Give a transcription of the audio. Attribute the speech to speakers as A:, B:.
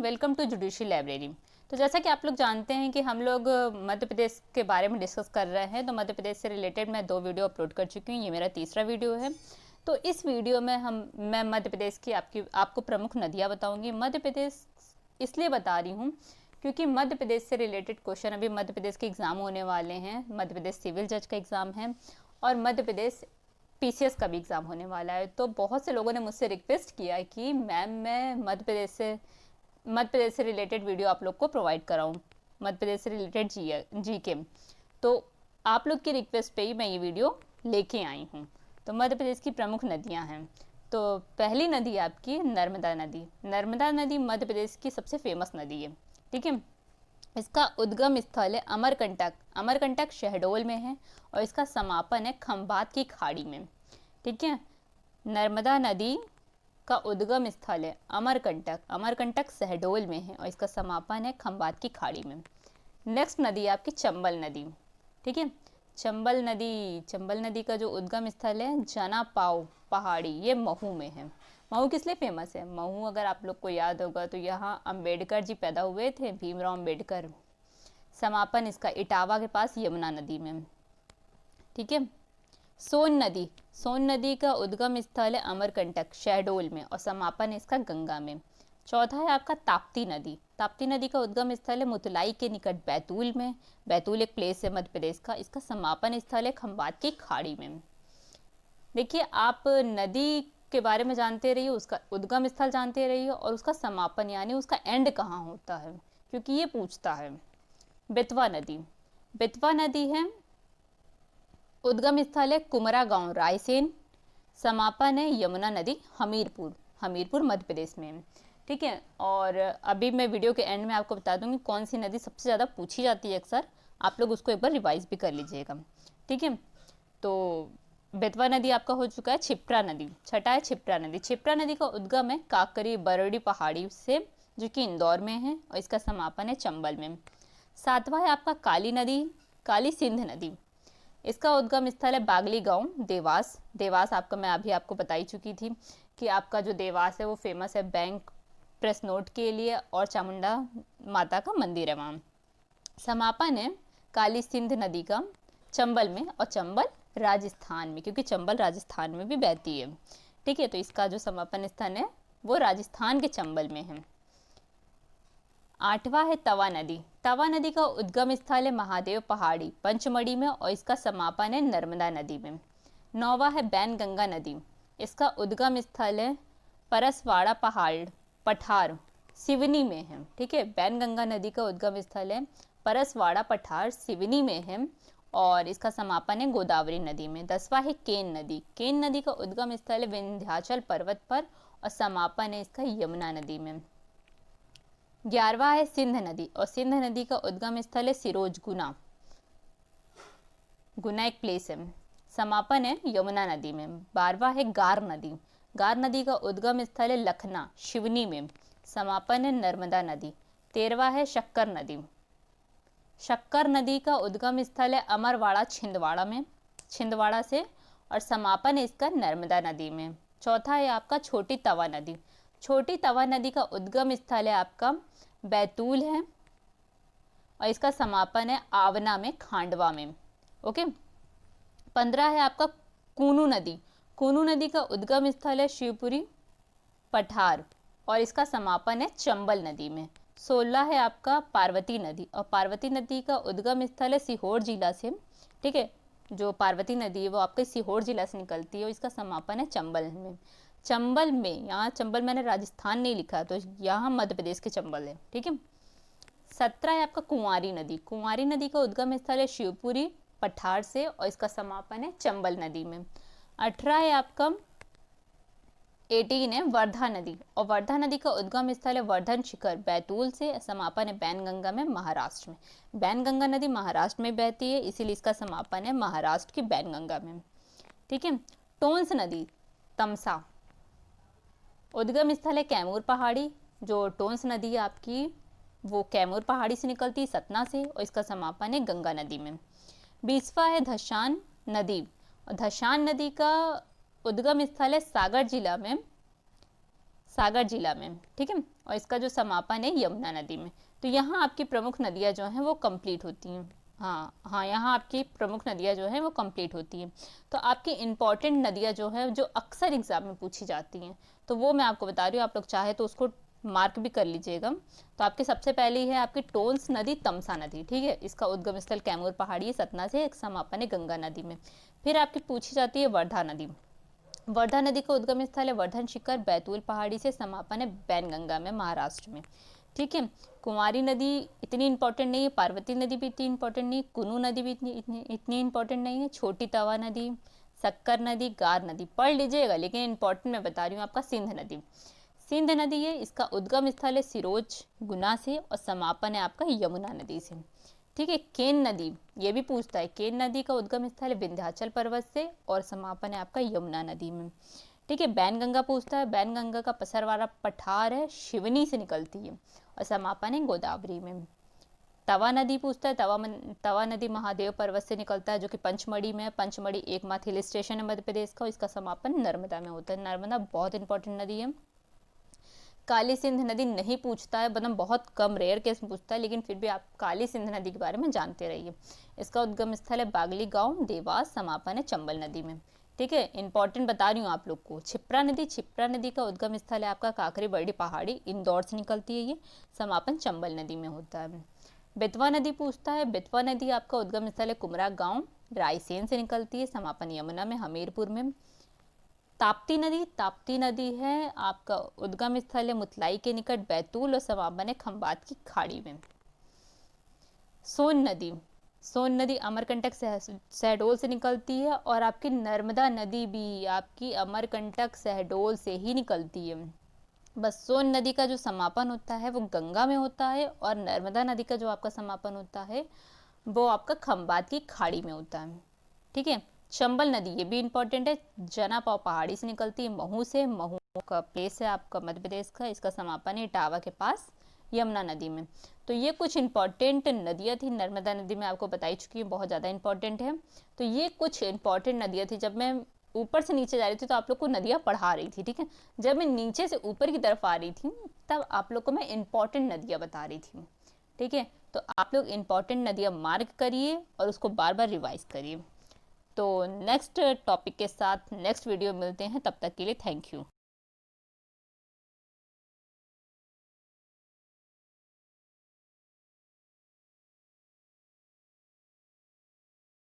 A: Welcome to judicial library. तो जैसा कि आप लोग जानते हैं कि हम लोग मध्य प्रदेश के बारे में डिस्कस कर रहे हैं। तो मध्य प्रदेश से रिलेटेड मैं 2 वीडियो अपलोड कर चुकी हूँ, ये मेरा तीसरा वीडियो है। तो इस वीडियो में मैं मध्य प्रदेश की आपको प्रमुख नदियाँ बताऊँगी। मध्य प्रदेश इसलिए बता रही हूँ क्योंकि मध्य प्रदेश से रिलेटेड क्वेश्चन अभी मध्य प्रदेश के एग्ज़ाम होने वाले हैं। मध्य प्रदेश सिविल जज का एग्ज़ाम है और मध्य प्रदेश पीसीएस का भी एग्ज़ाम होने वाला है। तो बहुत से लोगों ने मुझसे रिक्वेस्ट किया कि मैम मैं मध्य प्रदेश से रिलेटेड वीडियो आप लोग को प्रोवाइड कराऊं, मध्य प्रदेश से रिलेटेड जीके। तो आप लोग की रिक्वेस्ट पे ही मैं ये वीडियो लेके आई हूँ। तो मध्य प्रदेश की प्रमुख नदियाँ हैं। तो पहली नदी आपकी नर्मदा नदी। नर्मदा नदी मध्य प्रदेश की सबसे फेमस नदी है, ठीक है। इसका उद्गम स्थल है अमरकंटक। अमरकंटक शहडोल में है और इसका समापन है खंभात की खाड़ी में, ठीक है। नर्मदा नदी का उद्गम स्थल है अमरकंटक। अमरकंटक शहडोल में है और इसका समापन है खंभात की खाड़ी में। नेक्स्ट नदी है आपकी चंबल नदी, ठीक है। चंबल नदी का जो उद्गम स्थल है जनापाव पहाड़ी, ये महू में है। महू किस लिए फेमस है? महू अगर आप लोग को याद होगा तो यहाँ अंबेडकर जी पैदा हुए थे, भीमराव अंबेडकर। समापन इसका इटावा के पास यमुना नदी में, ठीक है। सोन नदी का उद्गम स्थल है अमरकंटक शहडोल में और समापन इसका गंगा में। चौथा है आपका ताप्ती नदी। ताप्ती नदी का उद्गम स्थल है मुतलाई के निकट बैतूल में। बैतूल एक प्लेस है मध्य प्रदेश का। इसका समापन स्थल है खंभात की खाड़ी में। देखिए, आप नदी के बारे में जानते रहिए, उसका उद्गम स्थल जानते रहिए और उसका समापन यानी उसका एंड कहाँ होता है, क्योंकि ये पूछता है। बेतवा नदी है, उद्गम स्थल है कुमरा गांव रायसेन। समापन है यमुना नदी हमीरपुर मध्य प्रदेश में, ठीक है। और अभी मैं वीडियो के एंड में आपको बता दूंगी कौन सी नदी सबसे ज़्यादा पूछी जाती है अक्सर। आप लोग उसको एक बार रिवाइज भी कर लीजिएगा, ठीक है। तो बेतवा नदी आपका हो चुका है। क्षिप्रा नदी, छठा है क्षिप्रा नदी का उद्गम है काकरी बरड़ी पहाड़ी से, जो कि इंदौर में है और इसका समापन है चंबल में। सातवां है आपका काली सिंध नदी। इसका उद्गम स्थल है बागली गांव देवास आपका मैं अभी आपको बताई चुकी थी कि आपका जो देवास है वो फेमस है बैंक प्रेस नोट के लिए और चामुंडा माता का मंदिर है वहाँ। समापन है काली सिंध नदी का चंबल में और चंबल राजस्थान में, क्योंकि चंबल राजस्थान में भी बहती है, ठीक है। तो इसका जो समापन स्थान है वो राजस्थान के चंबल में है। आठवां है तवा नदी का उद्गम स्थल है महादेव पहाड़ी पंचमढ़ी में और इसका समापन है नर्मदा नदी में। नौवां है बैनगंगा नदी। इसका उद्गम स्थल है परसवाड़ा पठार सिवनी में है, ठीक है। बैनगंगा नदी का उद्गम स्थल है परसवाड़ा पठार सिवनी में है और इसका समापन है गोदावरी नदी में। 10वां है केन नदी का उद्गम स्थल है विंध्याचल पर्वत पर और समापन है इसका यमुना नदी में। 11वां है सिंध नदी और सिंध नदी का उद्गम स्थल है सिरोज गुना एक प्लेस है। समापन है यमुना नदी में। 12वां है गार नदी का उद्गम स्थल है लखना शिवनी में। समापन है नर्मदा नदी। 13वां है शक्कर नदी का उद्गम स्थल है अमरवाड़ा छिंदवाड़ा से और समापन है इसका नर्मदा नदी में। चौथा है आपका छोटी तवा नदी का उद्गम स्थल है आपका बैतूल है और इसका समापन है आवना में खांडवा में, ओके। 15 है आपका कूनू नदी का उद्गम स्थल है शिवपुरी पठार और इसका समापन है चंबल नदी में। 16 है आपका पार्वती नदी और पार्वती नदी का उद्गम स्थल है सीहोर जिला से, ठीक है। जो पार्वती नदी है वो आपके सीहोर जिला से निकलती है और इसका समापन है चंबल में। यहाँ चंबल मैंने राजस्थान नहीं लिखा, तो यहाँ मध्य प्रदेश के चंबल है, ठीक है। 17 है आपका कुंवारी नदी का उद्गम स्थल है शिवपुरी पठार से और इसका समापन है चंबल नदी में। 18 है आपका 18 है वर्धा नदी और वर्धा नदी का उद्गम स्थल है वर्धन शिखर बैतूल से। समापन है बैनगंगा में महाराष्ट्र में। बैनगंगा नदी महाराष्ट्र में बहती है, इसीलिए इसका समापन है महाराष्ट्र की बैनगंगा में, ठीक है। टोंस नदी तमसा, उद्गम स्थल है कैमूर पहाड़ी। जो टोंस नदी है आपकी वो कैमूर पहाड़ी से निकलती है सतना से और इसका समापन है गंगा नदी में। 20वां है धशान नदी और धशान नदी का उद्गम स्थल है सागर जिला में, ठीक है। और इसका जो समापन है यमुना नदी में। तो यहाँ आपकी प्रमुख नदियाँ जो हैं वो कंप्लीट होती हैं। हाँ, यहाँ आपकी प्रमुख नदियाँ जो हैं वो कंप्लीट होती हैं। तो आपकी इम्पॉर्टेंट नदियाँ जो हैं जो अक्सर एग्जाम में पूछी जाती हैं, तो वो मैं आपको बता रही हूँ, आप लोग चाहे तो उसको मार्क भी कर लीजिएगा। तो आपकी सबसे पहली है आपकी टोंस नदी, तमसा नदी, ठीक है, इसका उद्गम स्थल कैमूर पहाड़ी सतना से, एक समापन है गंगा नदी में। फिर आपकी पूछी जाती है वर्धा नदी। वर्धा नदी का उद्गम स्थल है वर्धन शिखर, बैतूल पहाड़ी से, समापन है बैनगंगा में, महाराष्ट्र में, ठीक है। कुमारी नदी इतनी इंपॉर्टेंट नहीं है, पार्वती नदी भी इतनी इंपॉर्टेंट नहीं, कुनू नदी भी इतनी इंपॉर्टेंट नहीं है, छोटी तवा नदी, सक्कर नदी, गार नदी पढ़ लीजिएगा, लेकिन इंपॉर्टेंट मैं बता रही हूँ आपका सिंध नदी। सिंध नदी है, इसका उद्गम स्थल है सिरोज गुना से और समापन है आपका यमुना नदी से, ठीक है। केन नदी ये भी पूछता है, केन नदी का उद्गम स्थल है विंध्याचल पर्वत से और समापन है आपका यमुना नदी में, ठीक है। बैनगंगा पूछता है, बैनगंगा का पसरवाड़ा पठार है, शिवनी से निकलती है और समापन है गोदावरी में। तवा नदी पूछता है, तवा नदी महादेव पर्वत से निकलता है जो कि पंचमढ़ी में है, पंचमढ़ी एकमात्र हिल स्टेशन है मध्य प्रदेश का, इसका समापन नर्मदा में होता है। नर्मदा बहुत इंपॉर्टेंट नदी है। काली सिंध नदी नहीं पूछता है, मतलब बहुत कम रेयर केस में पूछता है, लेकिन फिर भी आप काली सिंध नदी के बारे में जानते रहिए। इसका उद्गम स्थल है बागली गांव, देवास, समापन है चंबल नदी में, ठीक है। इंपॉर्टेंट बता रही हूँ आप लोग को। छिप्रा नदी का उद्गम स्थल है आपका काकरी बरडी पहाड़ी, इंदौर से निकलती है ये, समापन चंबल नदी में होता है। बेतवा नदी पूछता है, बेतवा नदी आपका उद्गम स्थल है कुमरा गांव, रायसेन से निकलती है, समापन यमुना में, हमीरपुर में। ताप्ती नदी है आपका उद्गम स्थल है मुतलाई के निकट, बैतूल और समापन है खंबात की खाड़ी में। सोन नदी अमरकंटक शहडोल से निकलती है और आपकी नर्मदा नदी भी आपकी अमरकंटक शहडोल से ही निकलती है। बस सोन नदी का जो समापन होता है वो गंगा में होता है और नर्मदा नदी का जो आपका समापन होता है वो आपका खंबात की खाड़ी में होता है, ठीक है। चंबल नदी ये भी इंपॉर्टेंट है, जनापाव पहाड़ी से निकलती है, महू से, महू का प्लेस है आपका मध्य प्रदेश का, इसका समापन है इटावा के पास यमुना नदी में। तो ये कुछ इंपॉर्टेंट नदियाँ थी। नर्मदा नदी में आपको बताई चुकी है, बहुत ज़्यादा इंपॉर्टेंट है। तो ये कुछ इंपॉर्टेंट नदियाँ थी। जब मैं ऊपर से नीचे जा रही थी तो आप लोग को नदियाँ पढ़ा रही थी, ठीक है। जब मैं नीचे से ऊपर की तरफ आ रही थी तब आप लोग को मैं इंपॉर्टेंट नदियाँ बता रही थी, ठीक है। तो आप लोग इंपॉर्टेंट नदियाँ मार्क करिए और उसको बार बार रिवाइज करिए। तो नेक्स्ट टॉपिक के साथ नेक्स्ट वीडियो मिलते हैं, तब तक के लिए थैंक यू।